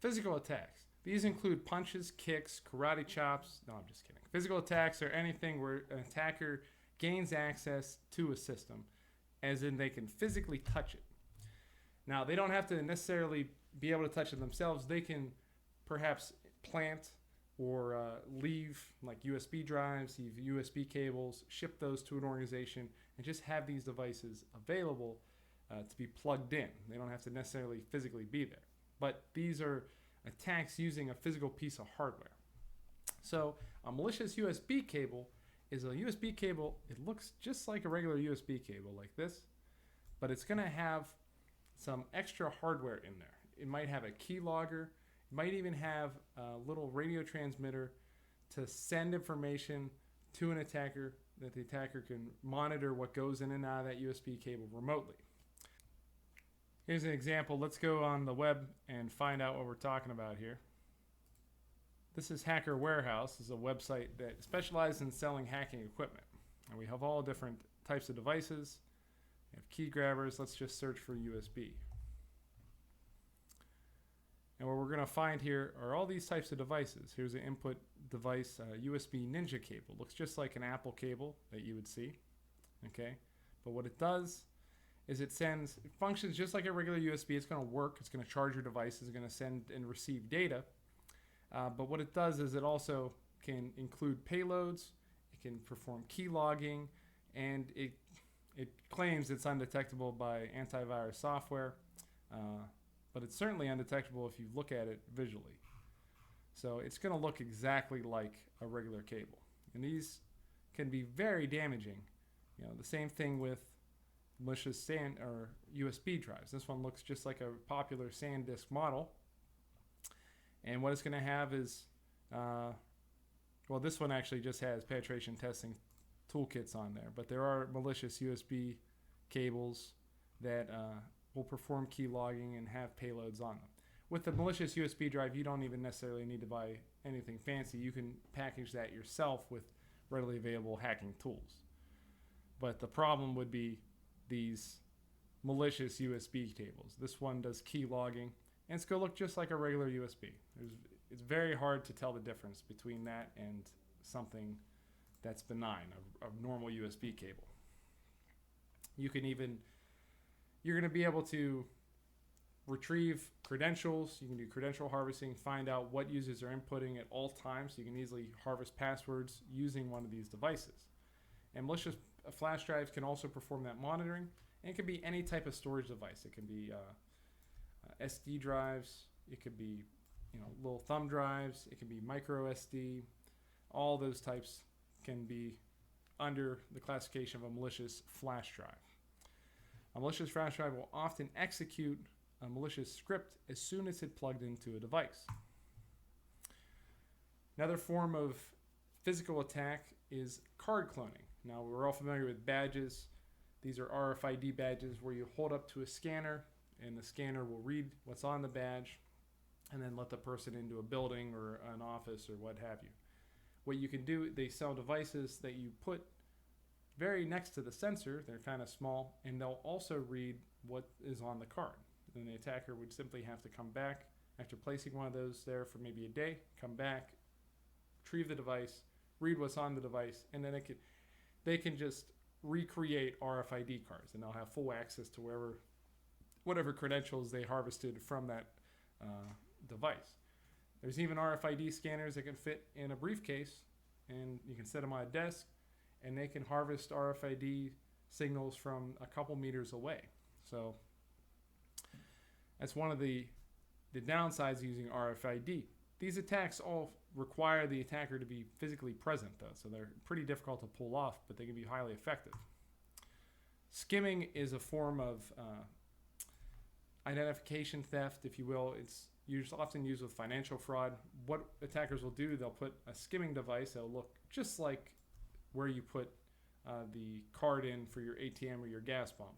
Physical attacks. These include punches, kicks, karate chops. No, I'm just kidding. Physical attacks are anything where an attacker gains access to a system, as in they can physically touch it. Now, they don't have to necessarily be able to touch it themselves. They can perhaps plant or leave like USB drives, USB cables, ship those to an organization, and just have these devices available to be plugged in. They don't have to necessarily physically be there. But these are attacks using a physical piece of hardware. So a malicious USB cable is a USB cable. It looks just like a regular USB cable like this, but it's going to have some extra hardware in there. It might have a keylogger. It might even have a little radio transmitter to send information to an attacker that the attacker can monitor what goes in and out of that USB cable remotely. Here's an example. Let's go on the web and find out what we're talking about here. This is Hacker Warehouse. This is a website that specializes in selling hacking equipment. And we have all different types of devices. We have key grabbers. Let's just search for USB. And what we're going to find here are all these types of devices. Here's an input device, USB Ninja cable. Looks just like an Apple cable that you would see. Okay, but what it does is it functions just like a regular USB. It's going to work. It's going to charge your device. It's going to send and receive data. But what it does is it also can include payloads. It can perform key logging, and it claims it's undetectable by antivirus software. But it's certainly undetectable if you look at it visually. So it's going to look exactly like a regular cable. And these can be very damaging. You know, the same thing with malicious SAN or USB drives. This one looks just like a popular SanDisk model. And what it's going to have is, well, this one actually just has penetration testing toolkits on there. But there are malicious USB cables that will perform key logging and have payloads on them. With the malicious USB drive, you don't even necessarily need to buy anything fancy. You can package that yourself with readily available hacking tools. But the problem would be these malicious USB cables. This one does key logging, and it's going to look just like a regular USB. It's very hard to tell the difference between that and something that's benign, a normal USB cable. You're going to be able to retrieve credentials. You can do credential harvesting, find out what users are inputting at all times. You can easily harvest passwords using one of these devices. And malicious flash drives can also perform that monitoring. And it can be any type of storage device. It can be SD drives. It could be little thumb drives. It can be micro SD. All those types can be under the classification of a malicious flash drive. A malicious flash drive will often execute a malicious script as soon as it's plugged into a device. Another form of physical attack is card cloning. Now, we're all familiar with badges. These are RFID badges where you hold up to a scanner and the scanner will read what's on the badge and then let the person into a building or an office or what have you. What you can do, they sell devices that you put very next to the sensor. They're kind of small, and they'll also read what is on the card. And the attacker would simply have to come back after placing one of those there for maybe a day, come back, retrieve the device, read what's on the device, and then they can just recreate RFID cards, and they'll have full access to whatever credentials they harvested from that device. There's even RFID scanners that can fit in a briefcase, and you can set them on a desk, and they can harvest RFID signals from a couple meters away. So that's one of the downsides of using RFID. These attacks all require the attacker to be physically present, though, so they're pretty difficult to pull off, but they can be highly effective. Skimming is a form of identification theft, if you will. It's often used with financial fraud. What attackers will do, they'll put a skimming device that'll look just like where you put the card in for your ATM or your gas pump.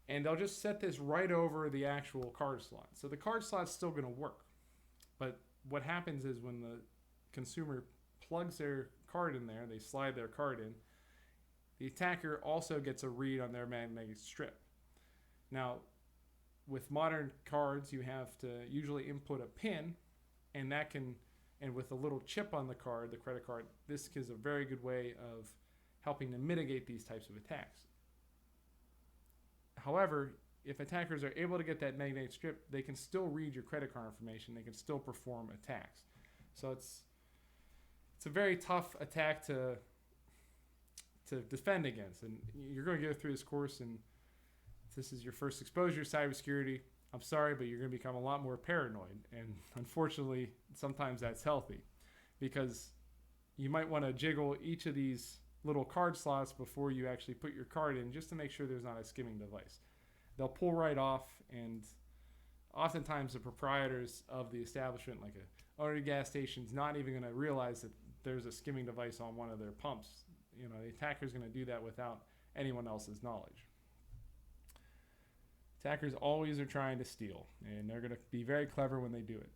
And they'll just set this right over the actual card slot. So the card slot's still going to work. But what happens is when the consumer plugs their card in there, they slide their card in, the attacker also gets a read on their magnetic strip. Now, with modern cards, you have to usually input a PIN, and that can, and with a little chip on the card, the credit card, this is a very good way of helping to mitigate these types of attacks. However, if attackers are able to get that magnetic strip, they can still read your credit card information. They can still perform attacks. So it's a very tough attack to defend against. And you're going to go through this course, and if this is your first exposure to cybersecurity, I'm sorry, but you're going to become a lot more paranoid. And unfortunately, sometimes that's healthy, because you might want to jiggle each of these little card slots before you actually put your card in, just to make sure there's not a skimming device. They'll pull right off, and oftentimes the proprietors of the establishment, like a owner gas station, is not even going to realize that there's a skimming device on one of their pumps. You know, the attacker's going to do that without anyone else's knowledge. Attackers always are trying to steal, and they're going to be very clever when they do it.